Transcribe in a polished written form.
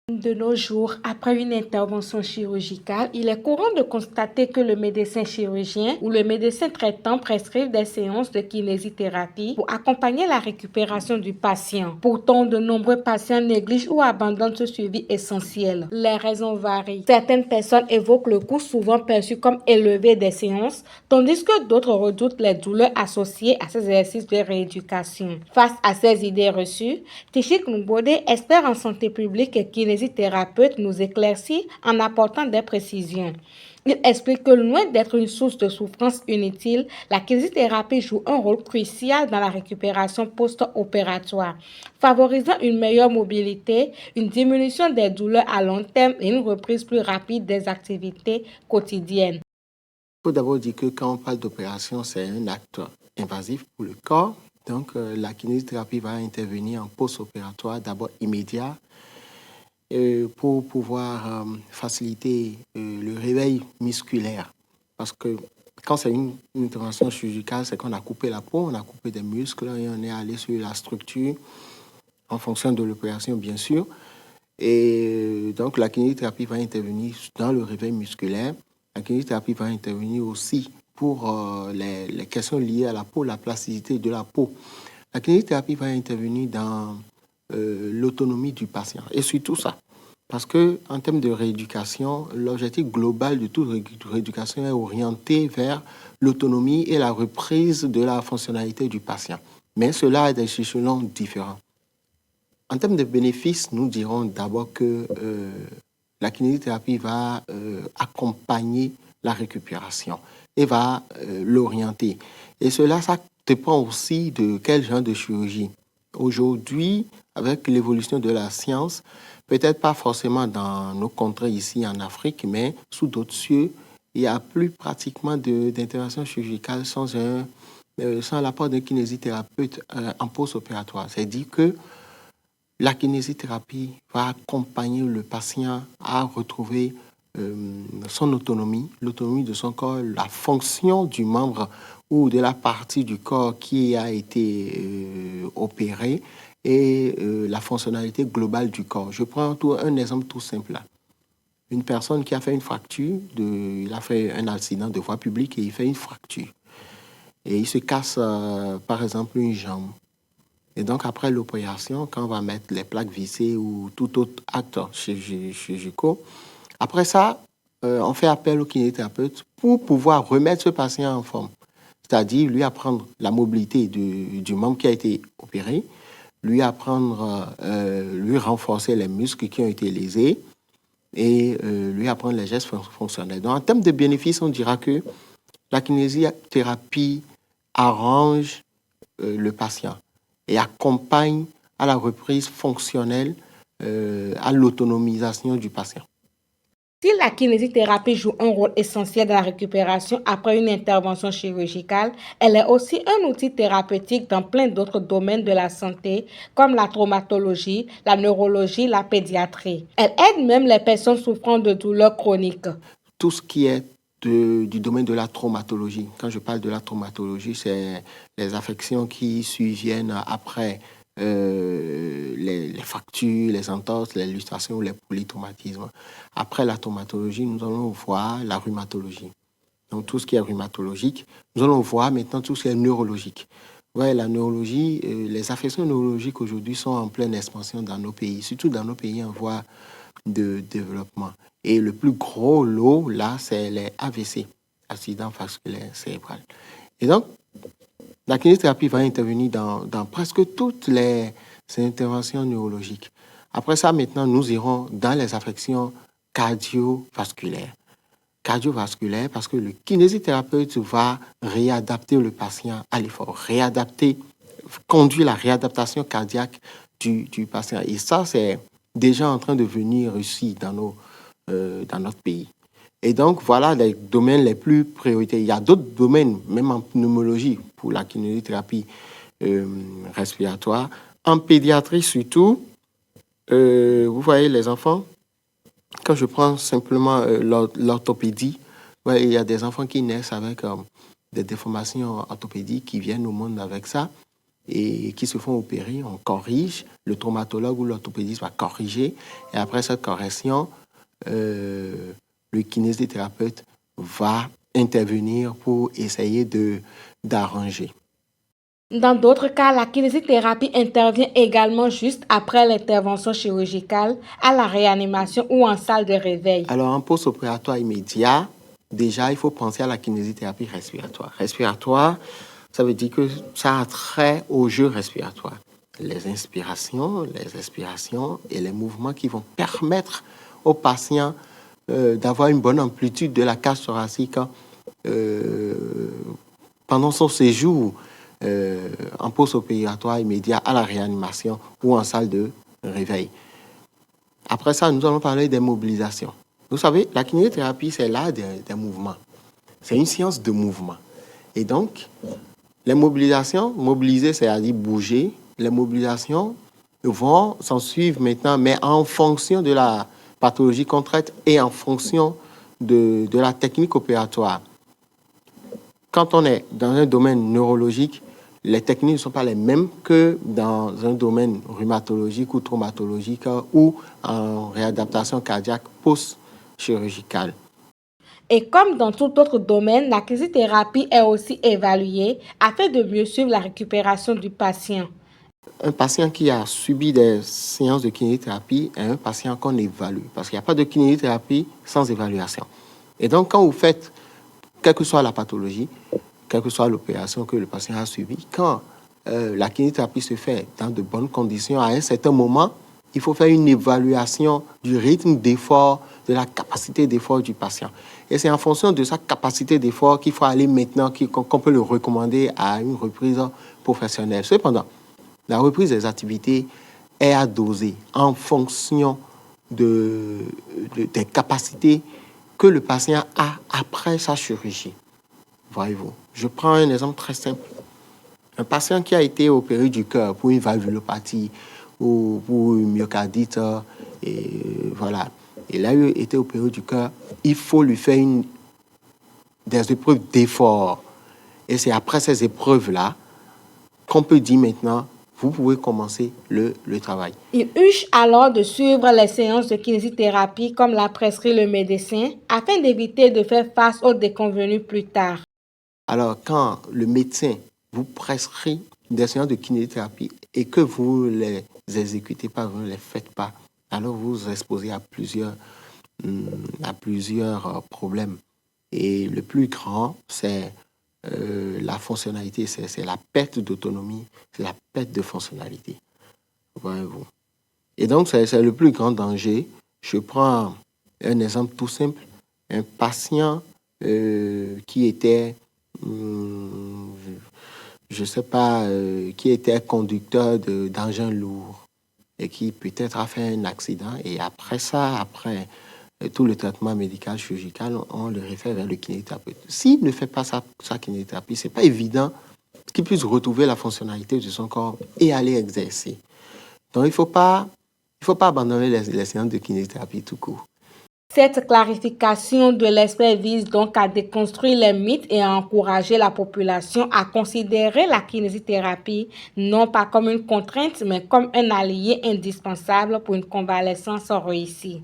De nos jours, après une intervention chirurgicale, il est courant de constater que le médecin chirurgien ou le médecin traitant prescrivent des séances de kinésithérapie pour accompagner la récupération du patient. Pourtant, de nombreux patients négligent ou abandonnent ce suivi essentiel. Les raisons varient. Certaines personnes évoquent le coût souvent perçu comme élevé des séances, tandis que d'autres redoutent les douleurs associées à ces exercices de rééducation. Face à ces idées reçues, Tichik Nubode, expert en santé publique et kinésithérapeute, nous éclaircit en apportant des précisions. Il explique que loin d'être une source de souffrance inutile, la kinésithérapie joue un rôle crucial dans la récupération post-opératoire, favorisant une meilleure mobilité, une diminution des douleurs à long terme et une reprise plus rapide des activités quotidiennes. Il faut d'abord dire que quand on parle d'opération, c'est un acte invasif pour le corps. Donc, la kinésithérapie va intervenir en post-opératoire, d'abord immédiat, pour pouvoir faciliter le réveil musculaire. Parce que quand c'est une intervention chirurgicale, c'est qu'on a coupé la peau, on a coupé des muscles et on est allé sur la structure en fonction de l'opération, bien sûr. Et donc, la kinésithérapie va intervenir dans le réveil musculaire. La kinésithérapie va intervenir aussi pour les questions liées à la peau, la plasticité de la peau. La kinésithérapie va intervenir dans l'autonomie du patient. Et surtout ça, parce qu'en termes de rééducation, l'objectif global de toute rééducation est orienté vers l'autonomie et la reprise de la fonctionnalité du patient. Mais cela a des échelons différents. En termes de bénéfices, nous dirons d'abord que la kinésithérapie va accompagner la récupération et va l'orienter. Et cela, ça dépend aussi de quel genre de chirurgie. Aujourd'hui, avec l'évolution de la science, peut-être pas forcément dans nos contrées ici en Afrique, mais sous d'autres cieux, il n'y a plus pratiquement d'intervention chirurgicale sans l'apport d'un kinésithérapeute en post-opératoire. C'est-à-dire que la kinésithérapie va accompagner le patient à retrouver son autonomie, l'autonomie de son corps, la fonction du membre ou de la partie du corps qui a été opérée et la fonctionnalité globale du corps. Je prends un exemple tout simple là. Une personne qui a fait une fracture, il a fait un accident de voie publique et il fait une fracture. Et il se casse, par exemple, une jambe. Et donc, après l'opération, quand on va mettre les plaques vissées ou tout autre acte chirurgical, après ça, on fait appel au kinésithérapeute pour pouvoir remettre ce patient en forme. C'est-à-dire lui apprendre la mobilité du membre qui a été opéré, lui renforcer les muscles qui ont été lésés et lui apprendre les gestes fonctionnels. Donc, en termes de bénéfices, on dira que la kinésithérapie arrange le patient et accompagne à la reprise fonctionnelle, à l'autonomisation du patient. Si la kinésithérapie joue un rôle essentiel dans la récupération après une intervention chirurgicale, elle est aussi un outil thérapeutique dans plein d'autres domaines de la santé, comme la traumatologie, la neurologie, la pédiatrie. Elle aide même les personnes souffrant de douleurs chroniques. Tout ce qui est du domaine de la traumatologie. Quand je parle de la traumatologie, c'est les affections qui surviennent après les fractures, les entorses, les illustrations, les polytraumatismes. Après la traumatologie, nous allons voir la rhumatologie. Donc tout ce qui est rhumatologique. Nous allons voir maintenant tout ce qui est neurologique. Ouais, la neurologie, les affections neurologiques aujourd'hui sont en pleine expansion dans nos pays, surtout dans nos pays en voie de développement. Et le plus gros lot, là, c'est les AVC, accidents vasculaires cérébraux. Et donc, la kinésithérapie va intervenir dans presque toutes les interventions neurologiques. Après ça, maintenant, nous irons dans les affections cardiovasculaires. Cardiovasculaires, parce que le kinésithérapeute va réadapter le patient à l'effort, conduire la réadaptation cardiaque du patient. Et ça, c'est déjà en train de venir ici dans notre pays. Et donc, voilà les domaines les plus prioritaires. Il y a d'autres domaines, même en pneumologie, pour la kinésithérapie respiratoire. En pédiatrie surtout, vous voyez les enfants, quand je prends simplement l'orthopédie, ouais, il y a des enfants qui naissent avec des déformations orthopédiques qui viennent au monde avec ça. et qui se font opérer, on corrige, le traumatologue ou l'orthopédiste va corriger, et après cette correction, le kinésithérapeute va intervenir pour essayer d'arranger. Dans d'autres cas, la kinésithérapie intervient également juste après l'intervention chirurgicale, à la réanimation ou en salle de réveil. Alors, en post-opératoire immédiat, déjà, il faut penser à la kinésithérapie respiratoire. Respiratoire, ça veut dire que ça a trait au jeu respiratoire. Les inspirations, les expirations et les mouvements qui vont permettre au patient d'avoir une bonne amplitude de la cage thoracique pendant son séjour en post-opératoire immédiat à la réanimation ou en salle de réveil. Après ça, nous allons parler des mobilisations. Vous savez, la kinésithérapie, c'est l'art des mouvements. C'est une science de mouvement. Et donc, les mobilisations, mobiliser, c'est-à-dire bouger, les mobilisations vont s'en suivre maintenant, mais en fonction de la pathologie qu'on traite et en fonction de la technique opératoire. Quand on est dans un domaine neurologique, les techniques ne sont pas les mêmes que dans un domaine rhumatologique ou traumatologique ou en réadaptation cardiaque post-chirurgicale. Et comme dans tout autre domaine, la kinésithérapie est aussi évaluée afin de mieux suivre la récupération du patient. Un patient qui a subi des séances de kinésithérapie est un patient qu'on évalue parce qu'il n'y a pas de kinésithérapie sans évaluation. Et donc, quand vous faites, quelle que soit la pathologie, quelle que soit l'opération que le patient a subie, quand la kinésithérapie se fait dans de bonnes conditions, à un certain moment, il faut faire une évaluation du rythme d'effort, de la capacité d'effort du patient. Et c'est en fonction de sa capacité d'effort qu'il faut aller maintenant, qu'on peut le recommander à une reprise professionnelle. Cependant, la reprise des activités est à doser en fonction des capacités que le patient a après sa chirurgie. Voyez-vous, je prends un exemple très simple. Un patient qui a été opéré du cœur pour une valvulopathie ou pour une myocardite, et voilà, il a été opéré du cœur, il faut lui faire des épreuves d'effort. Et c'est après ces épreuves-là qu'on peut dire maintenant, vous pouvez commencer le travail. Il urge alors de suivre les séances de kinésithérapie comme l'a prescrit le médecin afin d'éviter de faire face aux déconvenus plus tard. Alors, quand le médecin vous prescrit des séances de kinésithérapie et que vous ne les exécutez pas, vous ne les faites pas, alors vous vous exposez à plusieurs problèmes. Et le plus grand, c'est la fonctionnalité, c'est la perte d'autonomie, c'est la perte de fonctionnalité. Voyez-vous. Et donc, c'est le plus grand danger. Je prends un exemple tout simple. Un patient qui était, je ne sais pas, qui était conducteur d'engins lourds et qui peut-être a fait un accident. Et après ça, après tout le traitement médical chirurgical, on le réfère vers le kinésithérapeute. S'il ne fait pas sa kinésithérapie, ce n'est pas évident qu'il puisse retrouver la fonctionnalité de son corps et aller exercer. Donc, il ne faut pas abandonner les séances de kinésithérapie tout court. Cette clarification de l'expert vise donc à déconstruire les mythes et à encourager la population à considérer la kinésithérapie non pas comme une contrainte, mais comme un allié indispensable pour une convalescence réussie.